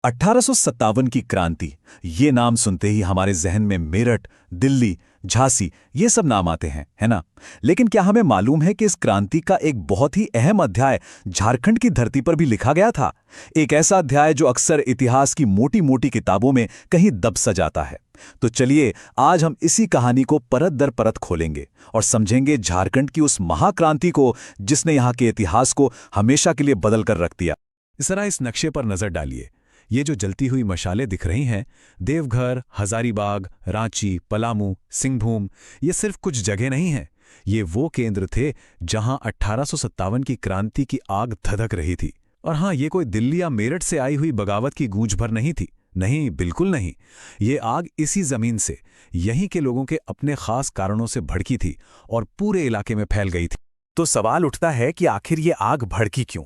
1857 की क्रांति, ये नाम सुनते ही हमारे जहन में मेरठ, दिल्ली, झांसी ये सब नाम आते हैं, है ना? लेकिन क्या हमें मालूम है कि इस क्रांति का एक बहुत ही अहम अध्याय झारखंड की धरती पर भी लिखा गया था? एक ऐसा अध्याय जो अक्सर इतिहास की मोटी-मोटी किताबों में कहीं दब सा जाता है। तो चलिए आज हम इसी कहानी को परत दर परत खोलेंगे और समझेंगे झारखंड की उस महाक्रांति को जिसने यहाँ के इतिहास को हमेशा के लिए बदल कर रख दिया। जरा इस नक्शे पर नजर डालिए। ये जो जलती हुई मशालें दिख रही हैं, देवघर, हजारीबाग, रांची, पलामू, सिंहभूम, ये सिर्फ कुछ जगह नहीं हैं। ये वो केंद्र थे जहां 1857 की क्रांति की आग धधक रही थी। और हाँ, ये कोई दिल्ली या मेरठ से आई हुई बगावत की गूंज भर नहीं थी। नहीं, बिल्कुल नहीं। ये आग इसी जमीन से, यहीं के लोगों के अपने खास कारणों से भड़की थी और पूरे इलाके में फैल गई थी। तो सवाल उठता है कि आखिर ये आग भड़की क्यों?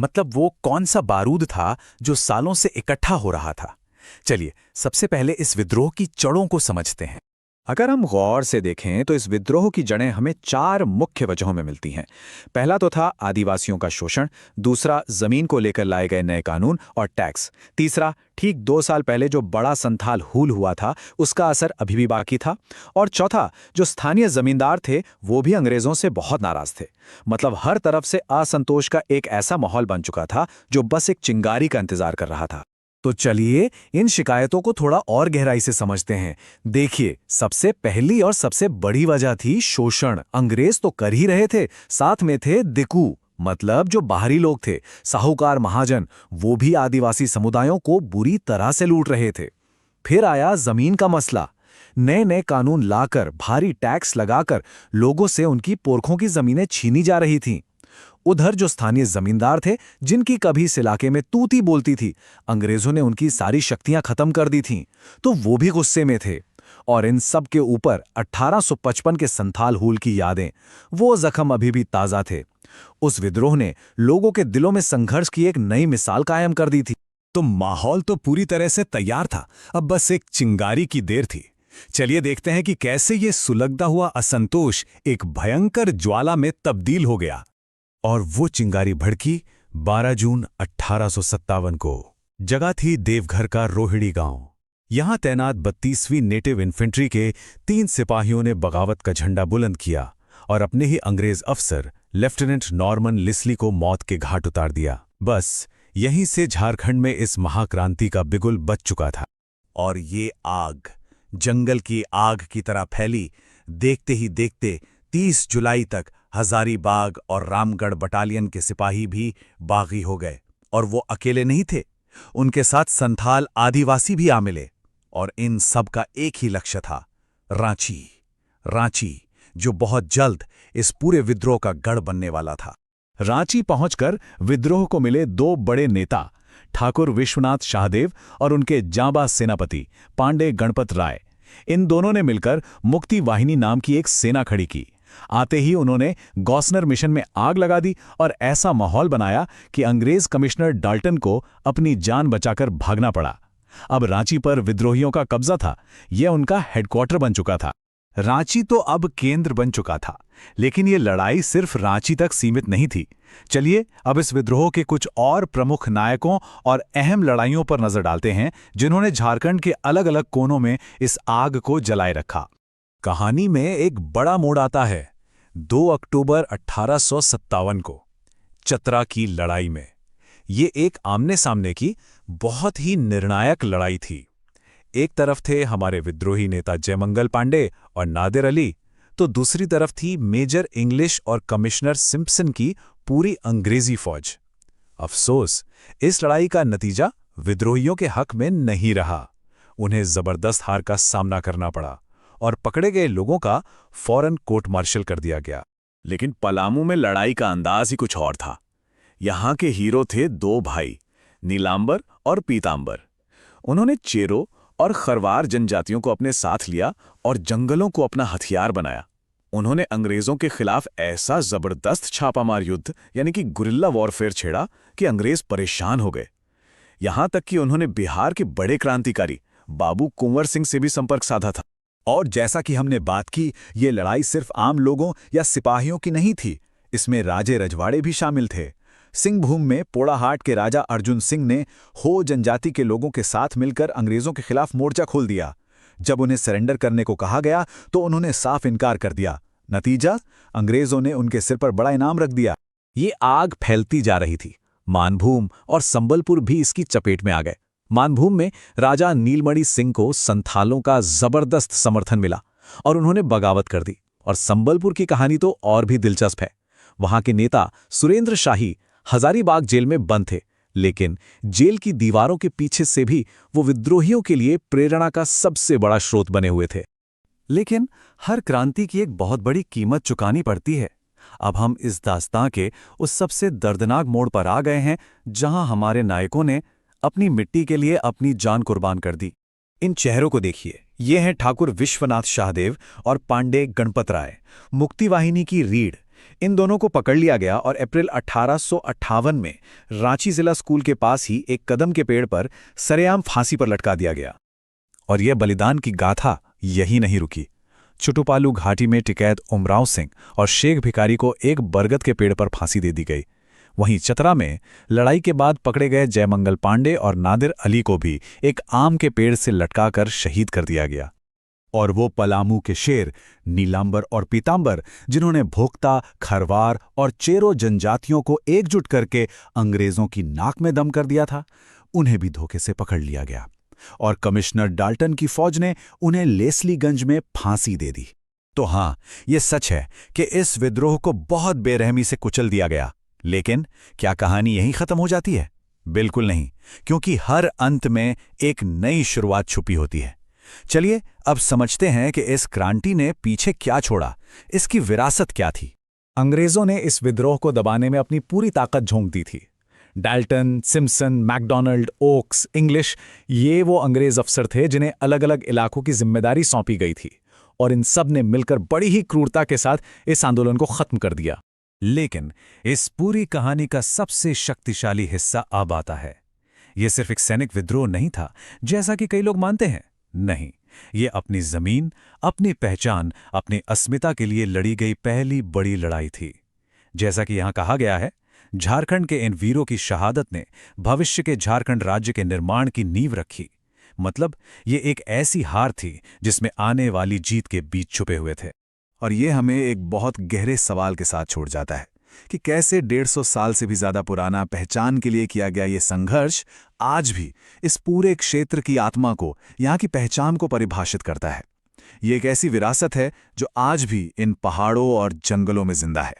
मतलब वो कौन सा बारूद था जो सालों से इकट्ठा हो रहा था? चलिए सबसे पहले इस विद्रोह की जड़ों को समझते हैं। अगर हम गौर से देखें तो इस विद्रोह की जड़ें हमें 4 मुख्य वजहों में मिलती हैं। पहला तो था आदिवासियों का शोषण, दूसरा जमीन को लेकर लाए गए नए कानून और टैक्स, तीसरा ठीक 2 साल पहले जो बड़ा संथाल हूल हुआ था उसका असर अभी भी बाकी था, और चौथा जो स्थानीय जमींदार थे वो भी अंग्रेजों से बहुत नाराज थे। मतलब हर तरफ से असंतोष का एक ऐसा माहौल बन चुका था जो बस एक चिंगारी का इंतजार कर रहा था। तो चलिए इन शिकायतों को थोड़ा और गहराई से समझते हैं। देखिए, सबसे पहली और सबसे बड़ी वजह थी शोषण। अंग्रेज तो कर ही रहे थे, साथ में थे दिकू, मतलब जो बाहरी लोग थे, साहूकार महाजन, वो भी आदिवासी समुदायों को बुरी तरह से लूट रहे थे। फिर आया जमीन का मसला। नए नए कानून लाकर, भारी टैक्स लगाकर लोगों से उनकी पुरखों की जमीनें छीनी जा रही थीं। उधर जो स्थानीय जमींदार थे, जिनकी कभी इस इलाके में तूती बोलती थी, अंग्रेजों ने उनकी सारी शक्तियां खत्म कर दी थीं, तो वो भी गुस्से में थे। और इन सब के ऊपर 1855 के संथाल हूल की यादें, वो जख्म अभी भी ताजा थे। उस विद्रोह ने लोगों के दिलों में संघर्ष की एक नई मिसाल कायम कर दी थी। तो माहौल तो पूरी तरह से तैयार था, अब बस एक चिंगारी की देर थी। चलिए देखते हैं कि कैसे ये सुलगता हुआ असंतोष एक भयंकर ज्वाला में तब्दील हो गया। और वो चिंगारी भड़की 12 जून 1857 को। जगह थी देवघर का रोहिणी गांव। यहां तैनात 32वीं नेटिव इन्फेंट्री के 3 सिपाहियों ने बगावत का झंडा बुलंद किया और अपने ही अंग्रेज अफसर लेफ्टिनेंट नॉर्मन लिस्ली को मौत के घाट उतार दिया। बस यहीं से झारखंड में इस महाक्रांति का बिगुल बज चुका था। और ये आग जंगल की आग की तरह फैली। देखते ही देखते 30 जुलाई तक हजारीबाग और रामगढ़ बटालियन के सिपाही भी बागी हो गए। और वो अकेले नहीं थे, उनके साथ संथाल आदिवासी भी आ मिले। और इन सब का एक ही लक्ष्य था, रांची। रांची जो बहुत जल्द इस पूरे विद्रोह का गढ़ बनने वाला था। रांची पहुंचकर विद्रोह को मिले 2 बड़े नेता, ठाकुर विश्वनाथ शाहदेव और उनके जांबाज सेनापति पांडे गणपत राय। इन दोनों ने मिलकर मुक्ति वाहिनी नाम की एक सेना खड़ी की। आते ही उन्होंने गॉसनर मिशन में आग लगा दी और ऐसा माहौल बनाया कि अंग्रेज कमिश्नर डाल्टन को अपनी जान बचाकर भागना पड़ा। अब रांची पर विद्रोहियों का कब्जा था, यह उनका हेडक्वार्टर बन चुका था। रांची तो अब केंद्र बन चुका था, लेकिन ये लड़ाई सिर्फ रांची तक सीमित नहीं थी। चलिए अब इस विद्रोह के कुछ और प्रमुख नायकों और अहम लड़ाइयों पर नजर डालते हैं जिन्होंने झारखंड के अलग अलग कोनों में इस आग को जलाए रखा। कहानी में एक बड़ा मोड़ आता है 2 अक्टूबर 1857 को, चतरा की लड़ाई में। ये एक आमने सामने की बहुत ही निर्णायक लड़ाई थी। एक तरफ थे हमारे विद्रोही नेता जयमंगल पांडे और नादिर अली, तो दूसरी तरफ थी मेजर इंग्लिश और कमिश्नर सिम्पसन की पूरी अंग्रेजी फौज। अफसोस, इस लड़ाई का नतीजा विद्रोहियों के हक में नहीं रहा। उन्हें जबरदस्त हार का सामना करना पड़ा और पकड़े गए लोगों का फौरन कोर्ट मार्शल कर दिया गया। लेकिन पलामू में लड़ाई का अंदाज ही कुछ और था। यहां के हीरो थे 2 भाई, नीलांबर और पीतांबर। उन्होंने चेरो और खरवार जनजातियों को अपने साथ लिया और जंगलों को अपना हथियार बनाया। उन्होंने अंग्रेजों के खिलाफ ऐसा जबरदस्त छापामार युद्ध यानी कि गुरिल्ला वॉरफेयर छेड़ा कि अंग्रेज परेशान हो गए। यहां तक कि उन्होंने बिहार के बड़े क्रांतिकारी बाबू कुंवर सिंह से भी संपर्क साधा था। और जैसा कि हमने बात की, ये लड़ाई सिर्फ आम लोगों या सिपाहियों की नहीं थी, इसमें राजे रजवाड़े भी शामिल थे। सिंहभूम में पोड़ाहाट के राजा अर्जुन सिंह ने हो जनजाति के लोगों के साथ मिलकर अंग्रेजों के खिलाफ मोर्चा खोल दिया। जब उन्हें सरेंडर करने को कहा गया तो उन्होंने साफ इनकार कर दिया। नतीजा, अंग्रेजों ने उनके सिर पर बड़ा इनाम रख दिया। ये आग फैलती जा रही थी। मानभूम और संबलपुर भी इसकी चपेट में आ गए। मानभूम में राजा नीलमणि सिंह को संथालों का जबरदस्त समर्थन मिला और उन्होंने बगावत कर दी। और संबलपुर की कहानी तो और भी दिलचस्प है। वहां के नेता सुरेंद्र शाही हजारीबाग जेल में बंद थे, लेकिन जेल की दीवारों के पीछे से भी वो विद्रोहियों के लिए प्रेरणा का सबसे बड़ा स्रोत बने हुए थे। लेकिन हर क्रांति की एक बहुत बड़ी कीमत चुकानी पड़ती है। अब हम इस दास्तां के उस सबसे दर्दनाक मोड़ पर आ गए हैं जहां हमारे नायकों ने अपनी मिट्टी के लिए अपनी जान कुर्बान कर दी। इन चेहरों को देखिए, ये हैं ठाकुर विश्वनाथ शाहदेव और पांडे गणपत राय, मुक्तिवाहिनी की रीढ़। इन दोनों को पकड़ लिया गया और अप्रैल 1858 में रांची जिला स्कूल के पास ही एक कदम के पेड़ पर सरेआम फांसी पर लटका दिया गया। और यह बलिदान की गाथा यही नहीं रुकी। चुटुपालू घाटी में टिकैत उमराव सिंह और शेख भिखारी को एक बरगद के पेड़ पर फांसी दे दी गई। वहीं चतरा में लड़ाई के बाद पकड़े गए जयमंगल पांडे और नादिर अली को भी एक आम के पेड़ से लटकाकर शहीद कर दिया गया। और वो पलामू के शेर नीलांबर और पीतांबर, जिन्होंने भोक्ता, खरवार और चेरो जनजातियों को एकजुट करके अंग्रेजों की नाक में दम कर दिया था, उन्हें भी धोखे से पकड़ लिया गया और कमिश्नर डाल्टन की फौज ने उन्हें लेस्लीगंज में फांसी दे दी। तो हाँ, ये सच है कि इस विद्रोह को बहुत बेरहमी से कुचल दिया गया। लेकिन क्या कहानी यहीं खत्म हो जाती है? बिल्कुल नहीं, क्योंकि हर अंत में एक नई शुरुआत छुपी होती है। चलिए अब समझते हैं कि इस क्रांति ने पीछे क्या छोड़ा, इसकी विरासत क्या थी। अंग्रेजों ने इस विद्रोह को दबाने में अपनी पूरी ताकत झोंक दी थी। Dalton, Simpson, McDonald, Oakes, English, ये वो अंग्रेज अफसर थे जिन्हें अलग अलग इलाकों की जिम्मेदारी सौंपी गई थी, और इन सब ने मिलकर बड़ी ही क्रूरता के साथ इस आंदोलन को खत्म कर दिया। लेकिन इस पूरी कहानी का सबसे शक्तिशाली हिस्सा अब आता है। यह सिर्फ एक सैनिक विद्रोह नहीं था, जैसा कि कई लोग मानते हैं। नहीं, ये अपनी जमीन, अपनी पहचान, अपनी अस्मिता के लिए लड़ी गई पहली बड़ी लड़ाई थी। जैसा कि यहां कहा गया है, झारखंड के इन वीरों की शहादत ने भविष्य के झारखंड राज्य के निर्माण की नींव रखी। मतलब ये एक ऐसी हार थी जिसमें आने वाली जीत के बीज छुपे हुए थे। और ये हमें एक बहुत गहरे सवाल के साथ छोड़ जाता है कि कैसे 150 साल से भी ज्यादा पुराना पहचान के लिए किया गया ये संघर्ष आज भी इस पूरे क्षेत्र की आत्मा को, यहाँ की पहचान को परिभाषित करता है। ये एक ऐसी विरासत है जो आज भी इन पहाड़ों और जंगलों में जिंदा है।